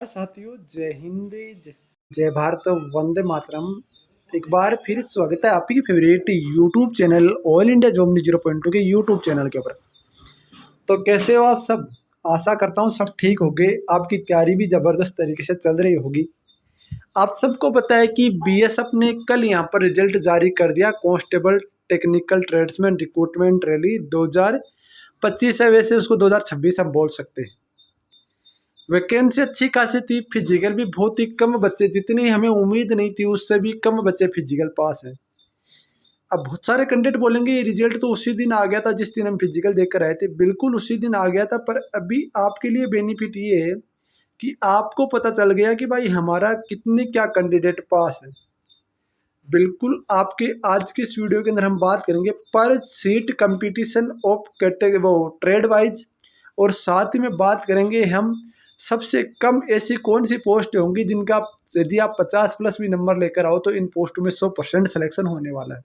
साथियों, जय हिंद, जय भारत, वंदे मातरम। एक बार फिर स्वागत है आपकी favourite YouTube channel all India job 0.2 के यूट्यूब चैनल के ऊपर। तो कैसे हो आप सब? आशा करता हूँ सब ठीक होगे। आपकी तैयारी भी ज़बरदस्त तरीके से चल रही होगी। आप सबको पता है कि बीएसएफ ने कल यहाँ पर रिजल्ट जारी कर दिया। Constable technical tradesman recruitment rally 2025 है, वैसे उसको 2026 हम बोल सकते हैं। वैकेंसी अच्छी खासी थी, फिजिकल भी बहुत ही कम बच्चे, जितनी हमें उम्मीद नहीं थी उससे भी कम बच्चे फिजिकल पास हैं। अब बहुत सारे कैंडिडेट बोलेंगे ये रिजल्ट तो उसी दिन आ गया था जिस दिन हम फिजिकल देकर आए थे। बिल्कुल उसी दिन आ गया था, पर अभी आपके लिए बेनिफिट ये है कि आपको पता चल गया कि भाई हमारा कितने क्या कैंडिडेट पास है। बिल्कुल आपके आज के इस वीडियो के अंदर हम बात करेंगे पर सीट कंपटीशन ऑफ कैटेगरी वो ट्रेड वाइज, और साथ ही में बात करेंगे हम सबसे कम ऐसी कौन सी पोस्ट होंगी जिनका यदि आप 50 प्लस भी नंबर लेकर आओ तो इन पोस्टों में 100% सिलेक्शन होने वाला है।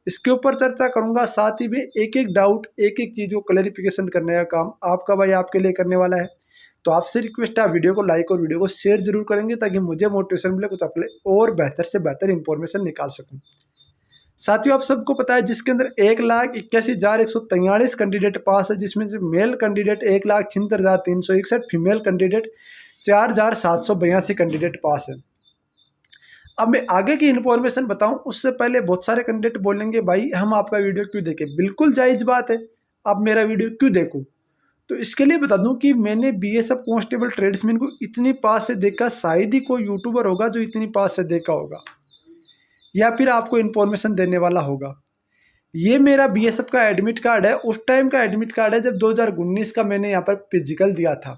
इसके ऊपर चर्चा करूंगा, साथ ही में एक एक डाउट, एक एक चीज़ को क्लैरिफिकेशन करने का काम आपका भाई आपके लिए करने वाला है। तो आपसे रिक्वेस्ट है, वीडियो को लाइक और वीडियो को शेयर जरूर करेंगे ताकि मुझे मोटिवेशन मिले, कुछ अपने और बेहतर से बेहतर इंफॉर्मेशन निकाल सकूं। साथियों, आप सबको पता है जिसके अंदर 1,81,143 कैंडिडेट पास है, जिसमें से male candidate 1,76,361, female candidate 4,782 candidate pass है। अब मैं आगे की इन्फॉर्मेशन बताऊं उससे पहले बहुत सारे कैंडिडेट बोलेंगे भाई हम आपका वीडियो क्यों देखें। बिल्कुल जायज़ बात है, आप मेरा वीडियो क्यों देखो। तो इसके लिए बता दूं कि मैंने बीएसएफ कांस्टेबल ट्रेड्समैन को इतनी पास से देखा, शायद ही कोई यूट्यूबर होगा जो इतनी पास से देखा होगा या फिर आपको इन्फॉर्मेशन देने वाला होगा। ये मेरा बीएसएफ का एडमिट कार्ड है, उस टाइम का एडमिट कार्ड है जब 2019 का मैंने यहाँ पर फिजिकल दिया था।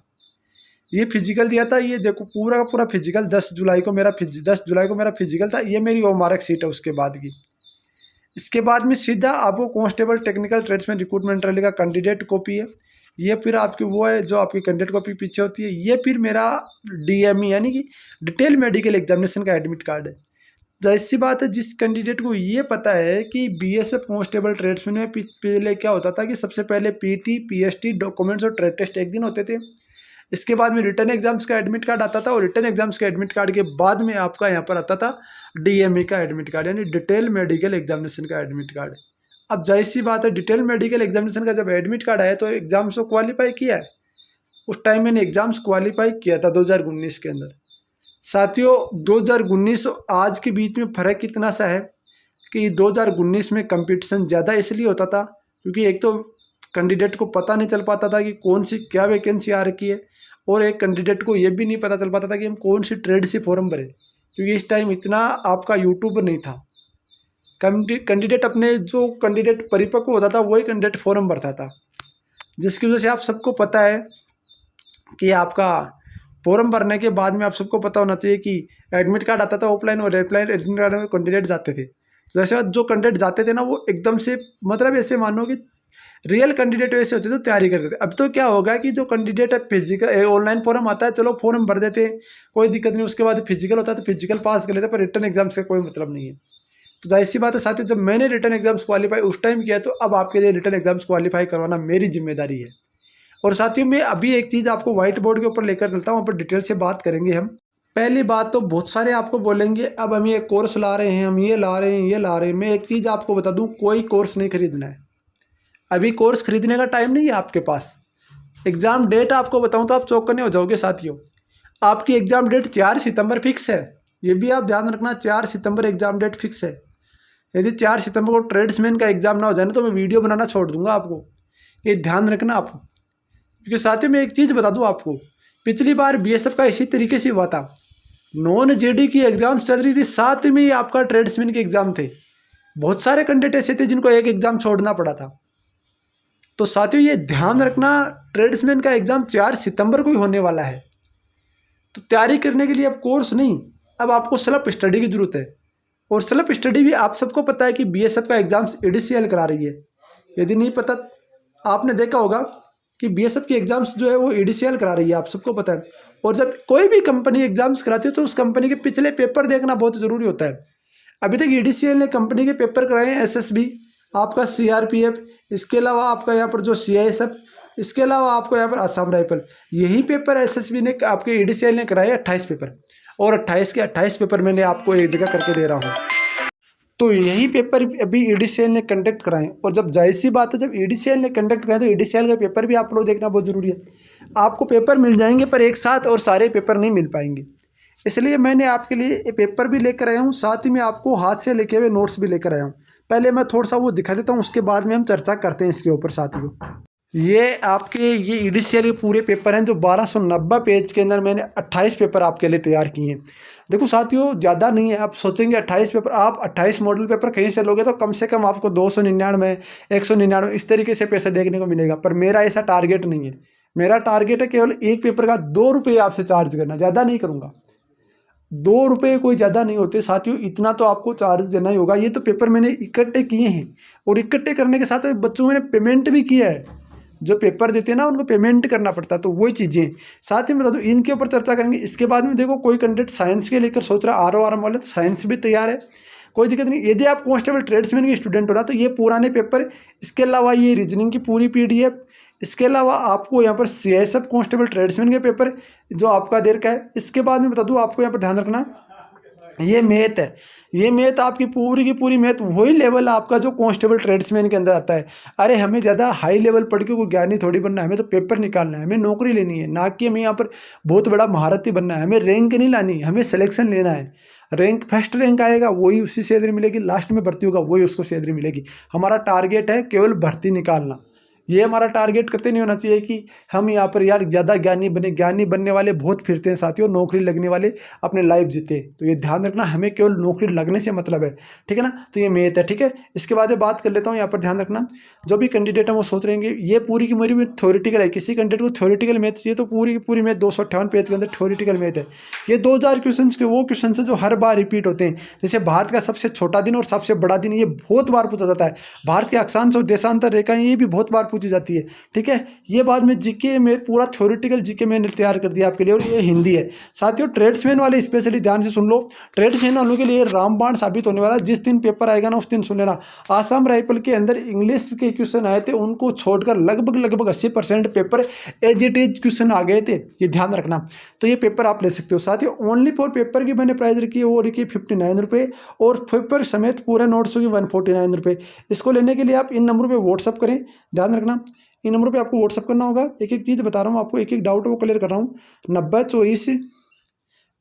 ये फिजिकल दिया था, ये देखो पूरा का पूरा फिजिकल 10 जुलाई को मेरा फिजिकल था। ये मेरी मार्क शीट है उसके बाद की। इसके बाद में सीधा आपको constable technical tradesman recruitment rally का कैंडिडेट कॉपी है। ये फिर आपकी वो है जो आपकी कैंडिडेट कॉपी पीछे होती है। ये फिर मेरा डीएमई यानी कि डिटेल मेडिकल एग्जामिनेशन का एडमिट कार्ड है। जाहिर सी बात है, जिस कैंडिडेट को ये पता है कि बीएसएफ कांस्टेबल ट्रेड्समैन में पहले क्या होता था कि सबसे पहले पीटी, पीएसटी, डॉक्यूमेंट्स और ट्रेड टेस्ट एक दिन होते थे। इसके बाद में रिटर्न एग्जाम्स का एडमिट कार्ड आता था, और रिटर्न एग्जाम्स के एडमिट कार्ड के बाद में आपका यहाँ पर आता था डीएमई का एडमिट कार्ड यानी डिटेल मेडिकल एग्जामिनेशन का एडमिट कार्ड। अब जाहिर सी बात है, डिटेल मेडिकल एग्जामिनेशन का जब एडमिट कार्ड आया तो एग्जाम्स को क्वालिफाई किया है। उस टाइम मैंने एग्जाम्स क्वालिफाई किया था 2019 के अंदर। साथियों, 2019 आज के बीच में फ़र्क इतना सा है कि 2019 में कंपटीशन ज़्यादा इसलिए होता था क्योंकि एक तो कैंडिडेट को पता नहीं चल पाता था कि कौन सी क्या वैकेंसी आ रखी है, और एक कैंडिडेट को ये भी नहीं पता चल पाता था कि हम कौन सी ट्रेड से फॉर्म भरें, क्योंकि इस टाइम इतना आपका यूट्यूब नहीं था। कैंडिडेट अपने जो कैंडिडेट परिपक्व होता था वही कैंडिडेट फॉर्म भरता था, जिसकी वजह से आप सबको पता है कि आपका फॉर्म भरने के बाद में आप सबको पता होना चाहिए कि एडमिट कार्ड आता था ऑफलाइन, और ऑफलाइन एडमिट कार्ड में कैंडिडेट जाते थे। तो ऐसे जो कैंडिडेट जाते थे ना वो एकदम से मतलब ऐसे मानो कि रियल कैंडिडेट वैसे होते थे, तो तैयारी करते थे। अब तो क्या होगा कि जो कैंडिडेट फिजिकल ऑनलाइन फॉर्म आता है, चलो फॉर्म भर देते हैं, कोई दिक्कत नहीं, उसके बाद फिजिकल होता है तो फिजिकल पास कर लेते हैं, पर रिटर्न एग्जाम्स का कोई मतलब नहीं है। तो जाहिर सी बात है साथियों, जब मैंने रिटर्न एग्जाम्स क्वालिफाई उस टाइम किया, तो अब आपके लिए रिटर्न एग्जाम्स क्वालिफाई करवाना मेरी जिम्मेदारी है। और साथियों, मैं अभी एक चीज़ आपको व्हाइट बोर्ड के ऊपर लेकर चलता हूँ, वहाँ पर डिटेल से बात करेंगे हम। पहली बात तो बहुत सारे आपको बोलेंगे अब हम ये कोर्स ला रहे हैं, हम ये ला रहे हैं, ये ला रहे हैं। मैं एक चीज़ आपको बता दूँ, कोई कोर्स नहीं खरीदना है। अभी कोर्स खरीदने का टाइम नहीं है आपके पास। एग्ज़ाम डेट आपको बताऊँ तो आप चौंकने हो जाओगे साथियों। आपकी एग्ज़ाम डेट 4 सितंबर फिक्स है, ये भी आप ध्यान रखना। 4 सितंबर एग्ज़ाम डेट फिक्स है। यदि 4 सितंबर को ट्रेड्समैन का एग्ज़ाम ना हो जाए ना तो मैं वीडियो बनाना छोड़ दूंगा आपको, ये ध्यान रखना आप। क्योंकि साथियों मैं एक चीज़ बता दूं आपको, पिछली बार बीएसएफ का इसी तरीके से हुआ था। नॉन जेडी की एग्ज़ाम चल रही थी, साथ में ही आपका ट्रेड्समैन के एग्ज़ाम थे। बहुत सारे कैंडिडेट ऐसे थे जिनको एक एग्ज़ाम छोड़ना पड़ा था। तो साथियों ये ध्यान रखना, ट्रेड्समैन का एग्ज़ाम 4 सितंबर को ही होने वाला है। तो तैयारी करने के लिए अब कोर्स नहीं, अब आपको सेल्फ स्टडी की ज़रूरत है। और सेल्फ स्टडी भी आप सबको पता है कि बीएसएफ का एग्ज़ाम्स एडीसीएल करा रही है। यदि नहीं पता, आपने देखा होगा कि बीएसएफ की एग्ज़ाम्स जो है वो एडीसीएल करा रही है, आप सबको पता है। और जब कोई भी कंपनी एग्ज़ाम्स कराती है तो उस कंपनी के पिछले पेपर देखना बहुत ज़रूरी होता है। अभी तक एडीसीएल ने कंपनी के पेपर कराए हैं, एसएसबी, आपका सीआरपीएफ, इसके अलावा आपका यहाँ पर जो सीआईएसएफ इसके अलावा आपको यहाँ पर असम राइफल, यही पेपर एसएसबी ने आपके ईडीसीएल ने कराए 28 पेपर, और 28 के 28 पेपर मैंने आपको एक जगह करके दे रहा हूँ। तो यही पेपर अभी ईडीसीएल ने कंडक्ट कराएं, और जब जाहिर सी बात है जब ईडीसीएल ने कंडक्ट कराएं तो ईडीसीएल का पेपर भी आप लोग देखना बहुत ज़रूरी है। आपको पेपर मिल जाएंगे पर एक साथ और सारे पेपर नहीं मिल पाएंगे, इसलिए मैंने आपके लिए पेपर भी लेकर आया हूँ, साथ ही मैं आपको हाथ से लिखे हुए नोट्स भी लेकर आया हूँ। पहले मैं थोड़ा सा वो दिखा देता हूँ, उसके बाद में हम चर्चा करते हैं इसके ऊपर साथियों। ये आपके ये ईडीसीएल के पूरे पेपर हैं जो 1290 पेज के अंदर मैंने 28 पेपर आपके लिए तैयार किए हैं। देखो साथियों, ज़्यादा नहीं है, आप सोचेंगे 28 पेपर, आप 28 मॉडल पेपर कहीं से लोगे तो कम से कम आपको 299 199 इस तरीके से पैसे देखने को मिलेगा, पर मेरा ऐसा टारगेट नहीं है। मेरा टारगेट है केवल एक पेपर का 2 रुपये आपसे चार्ज करना, ज़्यादा नहीं करूँगा। 2 रुपये कोई ज़्यादा नहीं होते साथियों, इतना तो आपको चार्ज देना ही होगा। ये तो पेपर मैंने इकट्ठे किए हैं, और इकट्ठे करने के साथ बच्चों मैंने पेमेंट भी किया है। जो पेपर देते हैं ना उनको पेमेंट करना पड़ता है, तो वही चीज़ें साथ ही बता दूँ, इनके ऊपर चर्चा करेंगे। इसके बाद में देखो, कोई कैंडिडेट साइंस के लेकर सोच रहा है RO वाले, तो साइंस भी तैयार है, कोई दिक्कत नहीं। यदि आप कांस्टेबल ट्रेड्समैन के स्टूडेंट हो रहा तो ये पुराने पेपर, इसके अलावा ये रीजनिंग की पूरी PDF, इसके अलावा आपको यहाँ पर CISF कांस्टेबल ट्रेड्समैन के पेपर जो आपका देर का है। इसके बाद में बता दूँ आपको यहाँ पर ध्यान रखना, ये मैथ है, ये मैथ आपकी पूरी की पूरी मैथ वही लेवल आपका जो कांस्टेबल ट्रेड्समैन के अंदर आता है। अरे हमें ज़्यादा हाई लेवल पढ़ के कोई ज्ञानी थोड़ी बनना है, हमें तो पेपर निकालना है, हमें नौकरी लेनी है, ना कि हमें यहाँ पर बहुत बड़ा महारथी बनना है। हमें रैंक नहीं लानी, हमें सिलेक्शन लेना है। रैंक फर्स्ट रैंक आएगा वही उसी सैलरी मिलेगी, लास्ट में भर्ती होगा वही उसको सैलरी मिलेगी। हमारा टारगेट है केवल भर्ती निकालना, ये हमारा टारगेट करते नहीं होना चाहिए कि हम यहाँ पर यार ज़्यादा ज्ञानी बने। ज्ञानी बनने वाले बहुत फिरते हैं साथियों, नौकरी लगने वाले अपने लाइफ जीते। तो ये ध्यान रखना, हमें केवल नौकरी लगने से मतलब है, ठीक है ना। तो ये मैथ है, ठीक है। इसके बाद बात कर लेता हूँ, यहाँ पर ध्यान रखना, जो भी कैंडिडेट है वो सोच रहे हैं ये पूरी की पूरी थ्योरेटिकल है। किसी कैंडिडेट को थ्योरेटिकल मैथ चाहिए तो पूरी की पूरी मैथ 258 पेज के अंदर थ्योरेटिकल मैथ है। ये 2000 क्वेश्चन के वो क्वेश्चन है जो हर बार रिपीट होते हैं। जैसे भारत का सबसे छोटा दिन और सबसे बड़ा दिन, ये बहुत बार पूछा जाता है। भारत के अक्षांश और देशांतर रेखाएं, ये भी बहुत बार पूछी जाती है, ठीक है। ये बाद में जीके में पूरा थ्योरेटिकल जीके मैंने तैयार कर दिया आपके लिए, और ये हिंदी है साथियों। ट्रेड्समैन वाले स्पेशली ध्यान से सुन लो, ट्रेड्समैन वालों के लिए रामबाण साबित होने वाला। जिस दिन पेपर आएगा ना उस दिन सुन लेना, आसाम राइफल के अंदर इंग्लिश के क्वेश्चन आए थे, उनको छोड़कर लगभग 80% paper as it is question आ गए थे, ये ध्यान रखना। तो ये पेपर आप ले सकते हो साथियों। ओनली फॉर पेपर की मैंने प्राइस रखी है वो रखी 59 रुपये, और पेपर समेत पूरे नोट्स की 149 रुपये। इसको लेने के लिए आप इन नंबरों पर व्हाट्सअप करें, ध्यान रखना इन नंबरों पे आपको व्हाट्सअप करना होगा। एक एक चीज़ बता रहा हूँ आपको, एक एक डाउट वो क्लियर कर रहा हूँ। 90 24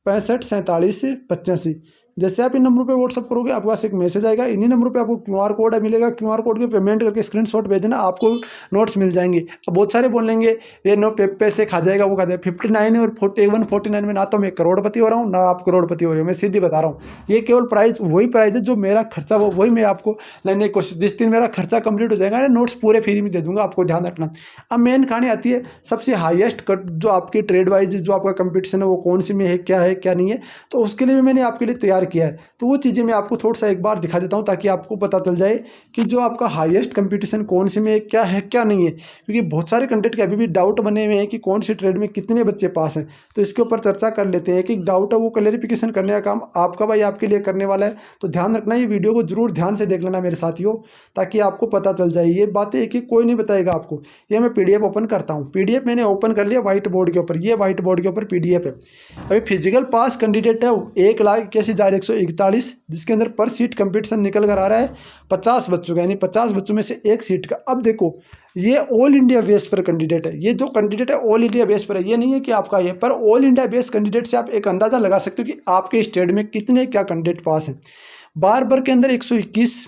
65 47 85। जैसे आप इन नंबरों पे व्हाट्सअप करोगे आपके पास एक मैसेज आएगा, इन्हीं नंबरों पे आपको QR कोड मिलेगा। QR कोड के पेमेंट करके स्क्रीनशॉट भेज देना, आपको नोट्स मिल जाएंगे। अब बहुत सारे बोलेंगे ये नो पैसे खा जाएगा, वो खा जाएगा। 59 और 4149 में ना तो मैं करोड़पति हो रहा हूँ ना आप करोड़पति हो रहे हो, मैं सीधी बता रहा हूँ। ये केवल प्राइस वही प्राइस है जो मेरा खर्चा वो वही मैं आपको लेने की कोशिश। जिस दिन मेरा खर्चा कंप्लीट हो जाएगा नोट्स पूरे फ्री में दे दूंगा, आपको ध्यान रखना। अब मेन कहानी आती है सबसे हाईएस्ट कट जो आपकी ट्रेड वाइज जो आपका कंपटीशन है वो कौन सी में है क्या नहीं है, तो उसके लिए भी मैंने आपके लिए तैयार किया है। तो वो चीज़ें मैं आपको थोड़ा सा एक बार दिखा देता हूँ ताकि आपको पता चल जाए कि जो आपका हाईएस्ट कंपटीशन कौन सी में क्या है क्या नहीं है। क्योंकि बहुत सारे कंटेंट के अभी भी डाउट बने हुए हैं कि कौन सी ट्रेड में कितने बच्चे पास हैं, तो इसके ऊपर चर्चा कर लेते हैं। एक डाउट है वो क्लैरिफिकेशन करने का काम आपका भाई आपके लिए करने वाला है। तो ध्यान रखना, ये वीडियो को जरूर ध्यान से देख लेना मेरे साथियों, ताकि आपको पता चल जाए। ये बातें एक एक कोई नहीं बताएगा आपको। ये मैं PDF ओपन करता हूँ, PDF मैंने ओपन कर लिया व्हाइट बोर्ड के ऊपर। ये व्हाइट बोर्ड के ऊपर PDF है। अभी फिजिकल पास कैंडिडेट है 1,81,141, जिसके अंदर पर सीट कंपटीशन निकल कर आ रहा है 50 बच्चों का, यानी 50 बच्चों में से एक सीट का। अब देखो ये ऑल इंडिया बेस पर कैंडिडेट है। ये जो कैंडिडेट है ऑल इंडिया बेस पर है, ये नहीं है कि आपका ये, पर ऑल इंडिया बेस कैंडिडेट से आप एक अंदाज़ा लगा सकते हो कि आपके स्टेट में कितने क्या कैंडिडेट पास हैं। बार के अंदर 121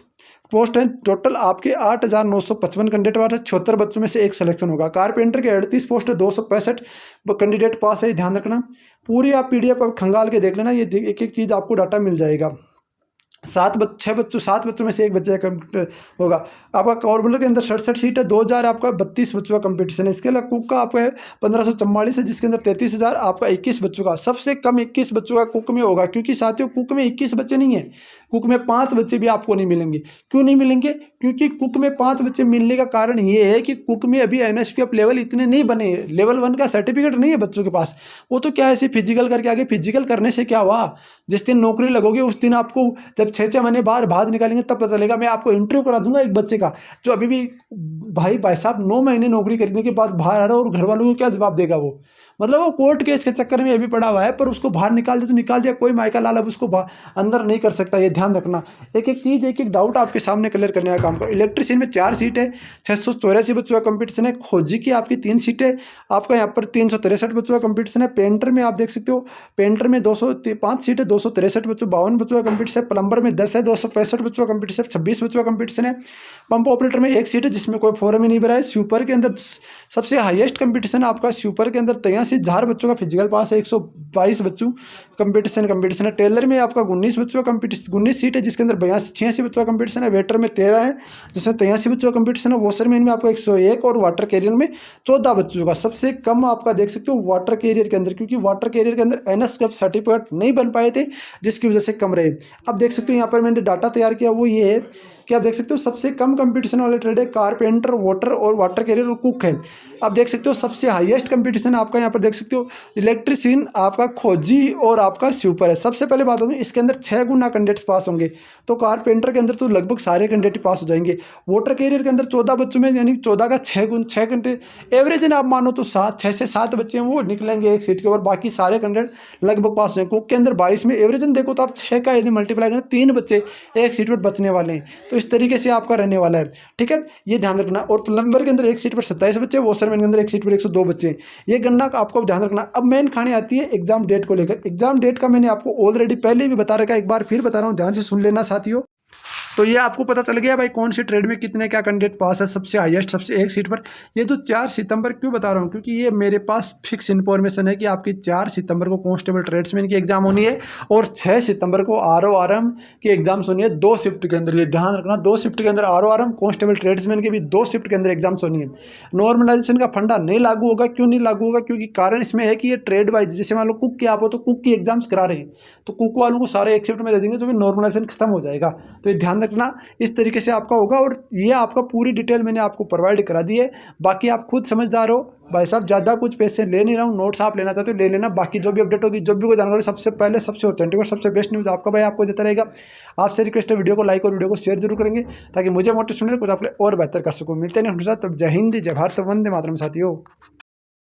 पोस्ट है टोटल, आपके 8,955 कैंडिडेट पास है। 76 बच्चों में से एक सिलेक्शन होगा। कारपेंटर के 38 पोस्ट है, 265 कैंडिडेट पास है, ध्यान रखना। पूरी आप PDF अब खंगाल के देख लेना, ये एक एक चीज़ आपको डाटा मिल जाएगा। 7 बच्चों में से एक बच्चे का होगा। आपका कॉर्पोरेट के अंदर 67 सीट है, 2000 आपका 32 बच्चों का कंपटीशन है। इसके अलावा कुक का आपका है 1544 है, जिसके अंदर 33,000 आपका 21 बच्चों का। सबसे कम 21 बच्चों का कुक में होगा, क्योंकि साथियों कुक में 21 बच्चे नहीं है, कुक में 5 बच्चे भी आपको नहीं मिलेंगे। क्यों नहीं मिलेंगे? क्योंकि कुक में 5 बच्चे मिलने का कारण ये है कि कुक में अभी NSQF लेवल इतने नहीं बने, लेवल 1 का सर्टिफिकेट नहीं है बच्चों के पास। वो तो क्या है, ऐसे फिजिकल करके आगे, फिजिकल करने से क्या हुआ, जिस दिन नौकरी लगोगे उस दिन आपको जब जब 6-6 महीने बाहर निकालेंगे तब पता चलेगा। मैं आपको इंटरव्यू करा दूंगा एक बच्चे का जो अभी भी भाई साहब 9 महीने नौकरी करने के बाद बाहर आ रहा है, और घर वालों को क्या जवाब देगा वो। मतलब वो कोर्ट केस के चक्कर में अभी पड़ा हुआ है, पर उसको बाहर निकाल दे तो निकाल दिया, कोई मायका लाल अब उसको अंदर नहीं कर सकता। ये ध्यान रखना, एक एक चीज़ एक एक डाउट आपके सामने क्लियर करने का काम करो। इलेक्ट्रीशियन में 4 सीट है, 684 बच्चों का कंपटीशन है। खोजी की आपकी 3 सीटें, आपका यहाँ पर 363 बच्चों का कंपटीशन है। पेंटर में आप देख सकते हो, पेंटर में 205 सीट है, 263 बच्चों, 52 बच्चों का कंपटीशन है। प्लम्बर में 10 है, 265 बच्चों का कंपटीशन है, 26 बच्चों का कंपटीशन है। पंप ऑपरेटर में 1 सीट है जिसमें कोई फॉर्म ही नहीं भरा है। स्वीपर के अंदर सबसे हाईएस्ट कंपटीशन आपका स्वीपर के अंदर 83,000 बच्चों का फिजिकल पास है, 122 बच्चों कंपटीशन है। टेलर में आपका 19 बच्चों का कंपटीशन, 19 सीट है जिसके अंदर 86 बच्चों का कंपटीशन है। वेटर में 13 है जिसमें 83 बच्चों का कंपटीशन है। वॉशरमैन में आपका 101 और वाटर कैरियर में 14 बच्चों का। सबसे कम आपका देख सकते हो वाटर कैरियर के अंदर, क्योंकि वाटर कैरियर के अंदर NSQF सर्टिफिकेट नहीं बन पाए थे जिसकी वजह से कम रहे। अब देख सकते हो यहाँ पर मैंने डाटा तैयार किया, वो ये है कि आप देख सकते हो सबसे कम कंपटीशन वाले ट्रेड है कारपेंटर, वाटर और वाटर कैरियर और कुक है। आप देख सकते हो सबसे हाईएस्ट कंपटीशन आपका यहाँ पर देख सकते हो इलेक्ट्रीशियन, आपका खोजी और आपका स्वीपर है। सबसे पहले बात होगी इसके अंदर 6 गुना कैंडिडेट्स पास होंगे, तो कारपेंटर के अंदर तो लगभग सारे कैंडिडेट पास हो जाएंगे। वाटर कैरियर के अंदर 14 बच्चों में यानी 14 का 6 घंटे एवरेज आप मानो तो 6 से 7 बच्चे हैं वो निकलेंगे एक सीट के ऊपर, बाकी सारे कैंडिडेट लगभग पास हो जाएंगे। कुक के अंदर 22 में एवरेज देखो तो आप 6 का यदि मल्टीप्लाई करें 3 बच्चे एक सीट पर बचने वाले हैं, तो इस तरीके से आपका रहने वाला है। ठीक है, ये ध्यान रखना। और प्लम्बर के अंदर एक सीट पर 27 बच्चे, वॉशरमैन के अंदर एक सीट पर 102 बच्चे, ये गणना आपको ध्यान रखना। अब मेन खाने आती है एग्जाम डेट को लेकर। एग्जाम डेट का मैंने आपको ऑलरेडी पहले भी बता रखा है, एक बार फिर बता रहा हूँ, ध्यान से सुन लेना साथियों। तो ये आपको पता चल गया भाई कौन सी ट्रेड में कितने क्या कैंडिडेट पास है, सबसे हाईएस्ट सबसे एक सीट पर। ये तो 4 सितंबर क्यों बता रहा हूँ, क्योंकि ये मेरे पास फिक्स इन्फॉर्मेशन है कि आपकी 4 सितंबर को कांस्टेबल ट्रेड्समैन की एग्जाम होनी है और 6 सितंबर को RORM की एग्जाम्स होनी है 2 शिफ्ट के अंदर। ये ध्यान रखना, 2 शिफ्ट के अंदर RORM कांस्टेबल ट्रेड्समैन की भी 2 शिफ्ट के अंदर एग्जाम्स होनी है। नॉर्मलाइजेशन का फंडा नहीं लागू होगा। क्यों नहीं लागू होगा, क्योंकि कारण इसमें है कि ये ट्रेड वाइज, जैसे मान लो कुक की आप हो तो कुक की एग्जाम्स करा रहे हैं तो कुक वालों को सारे एक शिफ्ट में दे देंगे, तो भी नॉर्मलाइजेशन खत्म हो जाएगा। तो ये ध्यान रखना, इस तरीके से आपका होगा। और ये आपका पूरी डिटेल मैंने आपको प्रोवाइड करा दी है। बाकी आप खुद समझदार हो भाई साहब, ज़्यादा कुछ पैसे ले नहीं रहा हूँ, नोट्स आप लेना चाहते हो ले लेना। बाकी जो भी अपडेट होगी, जो भी कोई जानकारी, सबसे पहले सबसे ऑथेंटिक और सबसे बेस्ट न्यूज़ आपका भाई आपको देता रहेगा। आपसे रिक्वेस्ट है वीडियो को लाइक और वीडियो को शेयर जरूर करेंगे ताकि मुझे मोटिवेशन मिले, कुछ आप और बेहतर कर सकूँ। मिलते हैं हमेशा, तब जय हिंद, जय भारत, वंदे मातरम साथियों।